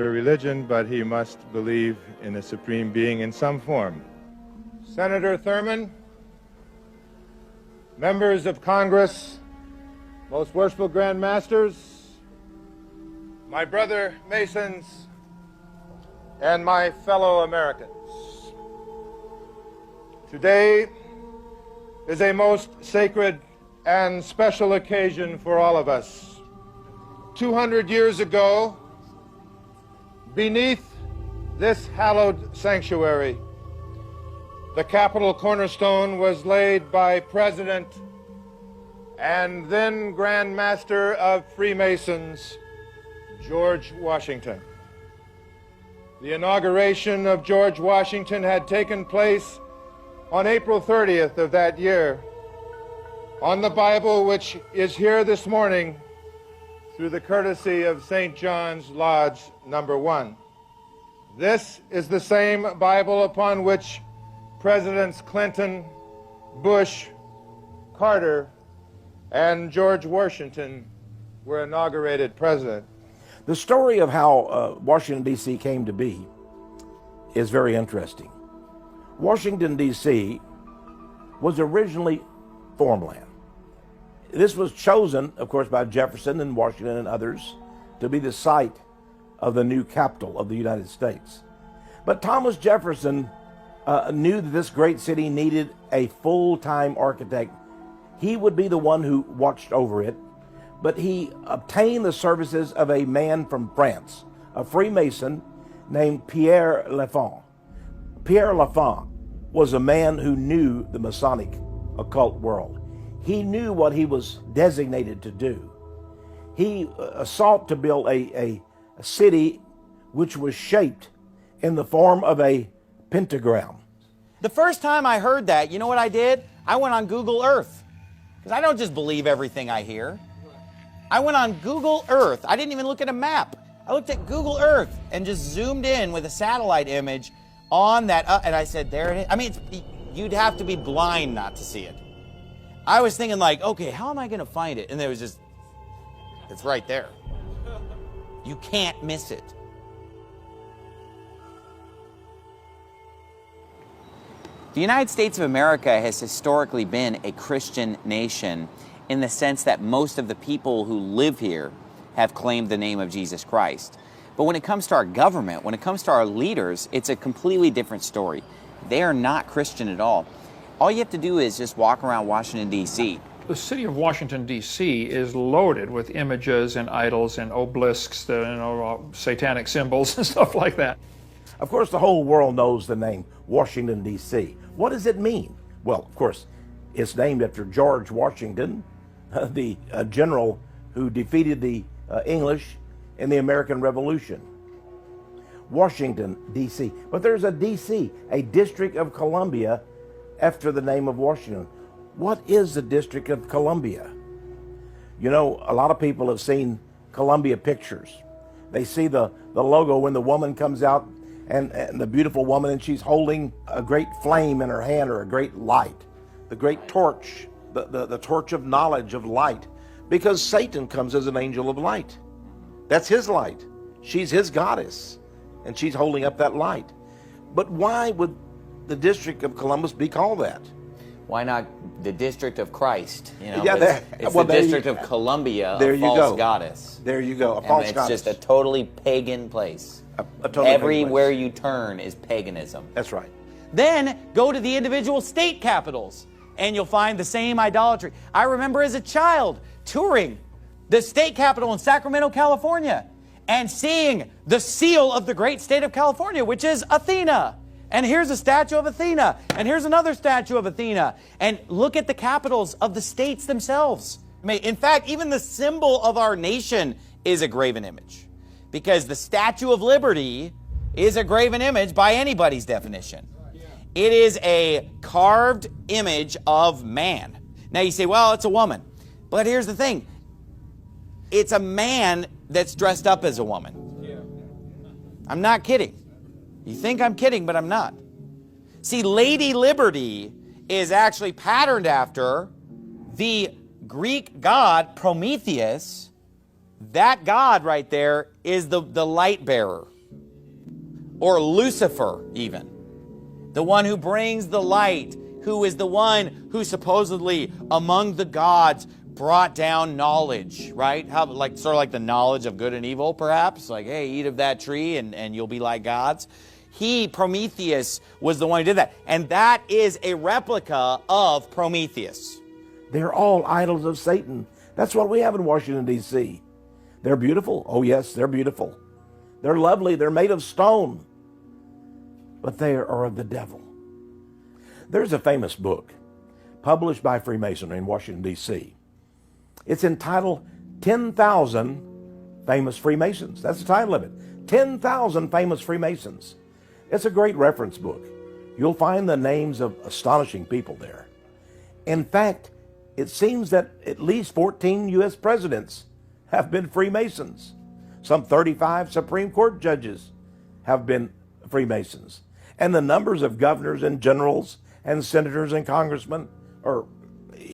religion, but he must believe in a supreme being in some form. Senator Thurman, members of Congress, most worshipful Grand Masters, my brother Masons, and my fellow Americans. Today is a most sacred and special occasion for all of us. 200 years ago, beneath this hallowed sanctuary, the Capitol cornerstone was laid by President and then Grand Master of Freemasons, George Washington. The inauguration of George Washington had taken place on April 30th of that year. On the Bible, which is here this morning, through the courtesy of St. John's Lodge number 1. This is the same Bible upon which Presidents Clinton, Bush, Carter, and George Washington were inaugurated president. The story of how Washington, D.C. came to be is very interesting. Washington, D.C. was originally farmland. This was chosen, of course, by Jefferson and Washington and others to be the site of the new capital of the United States. But Thomas Jefferson knew that this great city needed a full-time architect. He would be the one who watched over it, but he obtained the services of a man from France, a Freemason named Pierre Lafont. Pierre Lafont was a man who knew the Masonic occult world. He knew what he was designated to do. He sought to build a city which was shaped in the form of a pentagram. The first time I heard that, you know what I did? I went on Google Earth. Because I don't just believe everything I hear. I went on Google Earth. I didn't even look at a map. I looked at Google Earth and just zoomed in with a satellite image on that, and I said, there it is. I mean, you'd have to be blind not to see it. I was thinking like, okay, how am I going to find it? And there was just, it's right there. You can't miss it. The United States of America has historically been a Christian nation in the sense that most of the people who live here have claimed the name of Jesus Christ. But when it comes to our government, when it comes to our leaders, it's a completely different story. They are not Christian at all. All you have to do is just walk around Washington, D.C. The city of Washington, D.C. is loaded with images and idols and obelisks, satanic symbols and stuff like that. Of course, the whole world knows the name Washington, D.C. What does it mean? Well, of course, it's named after George Washington, the general who defeated the English in the American Revolution. Washington, D.C. But there's a D.C., a District of Columbia, after the name of Washington. What is the District of Columbia? You know, a lot of people have seen Columbia pictures. They see the logo when the woman comes out, and the beautiful woman, and she's holding a great flame in her hand, or a great light, the great torch, the torch of knowledge, of light, because Satan comes as an angel of light. That's his light. She's his goddess, and she's holding up that light. But why would the District of Columbus be called that? Why not the District of Christ? You know, Yeah, it's the District of Columbia, a false goddess. There you go, a false goddess. It's just a totally pagan place. A totally Everywhere pagan place. you turn is paganism. That's right. Then go to the individual state capitals, and you'll find the same idolatry. I remember as a child touring the state capital in Sacramento, California, and seeing the seal of the great state of California, which is Athena. And here's a statue of Athena, and here's another statue of Athena. And look at the capitals of the states themselves. In fact, even the symbol of our nation is a graven image, because the Statue of Liberty is a graven image by anybody's definition. It is a carved image of man. Now you say, well, it's a woman. But here's the thing. It's a man that's dressed up as a woman. I'm not kidding. You think I'm kidding, but I'm not. See, Lady Liberty is actually patterned after the Greek god Prometheus, That God right there is the light bearer, or Lucifer even. The one who brings the light, who is the one who supposedly among the gods brought down knowledge, right? How, like, sort of like the knowledge of good and evil, perhaps? Like, hey, eat of that tree and you'll be like gods. He, Prometheus, was the one who did that. And that is a replica of Prometheus. They're all idols of Satan. That's what we have in Washington, D.C. They're beautiful. Oh, yes, they're beautiful. They're lovely. They're made of stone. But they are of the devil. There's a famous book published by Freemasonry in Washington, D.C. It's entitled 10,000 Famous Freemasons. That's the title of it. 10,000 Famous Freemasons. It's a great reference book. You'll find the names of astonishing people there. In fact, it seems that at least 14 U.S. presidents have been Freemasons. Some 35 Supreme Court judges have been Freemasons. And the numbers of governors and generals and senators and congressmen are